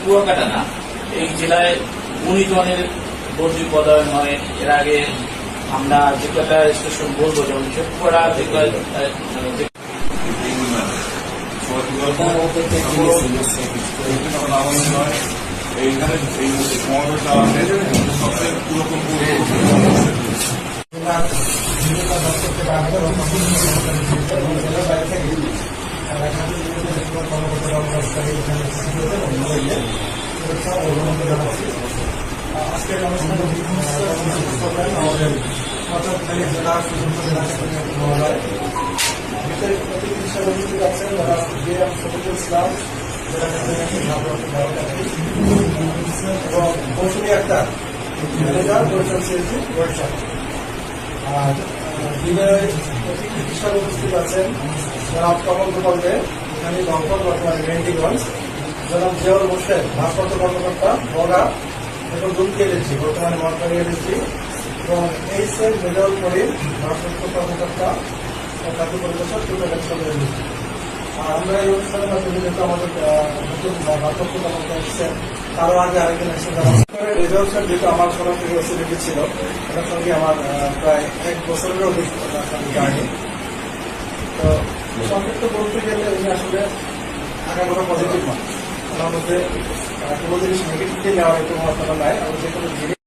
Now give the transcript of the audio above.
কুয়াকাটা না, এই জেলায় 19 জনের বদলি পদায়ন হয়। এর আগে আমরা যে কটা স্টেশন বলবো, যেমন শেখপুরা, এইখানে এই সমাবেশটা সবচেয়ে পুরোপুরি আজকের অনুষ্ঠানে আমাদের পঁচাত্তর জেলা চিকিৎসা উপস্থিত আছেন শফিকুল ইসলাম, এবং মৌসুমী আক্তার ম্যানেজার বরিশাল সিএসি বরিশাল। আর বিনয় চিকিৎসা উপস্থিত আছেন জনাব কমল গোপাল দে, এখানে দমকল বর্তমানে মেহেন্দিগঞ্জ, জনাব জিয়াউল হোসেন ভারপ্রাপ্ত কর্মকর্তা বগা এবং দুমকি এলএসজি বর্তমানে মহাকালী এলএসজি, এবং এইচএম মেজর করিম ভারপ্রাপ্ত কর্মকর্তা ও খাদ্য পরিবেশক চট্টগ্রাম এলএসজি। আর আমরা এই অনুষ্ঠানের মাধ্যমে যেহেতু আমাদের নতুন ভারপ্রাপ্ত কর্মকর্তা এসেছেন, তারও আগে আরেকজন এসে রেজাল্ট যেহেতু আমার সরাসরি অসুবিধা ছিল, ওটার সঙ্গে আমার প্রায় 1 বছরেরও বেশি জার্নি। তো সংক্ষিপ্ত বলতে গেলে উনি আসলে আগাগোড়া পজিটিভ মানুষ, ওনার মধ্যে কোনো জিনিস নেগেটিভলি নেওয়ার একটু মহত্ব নাই। আমি যে কোনো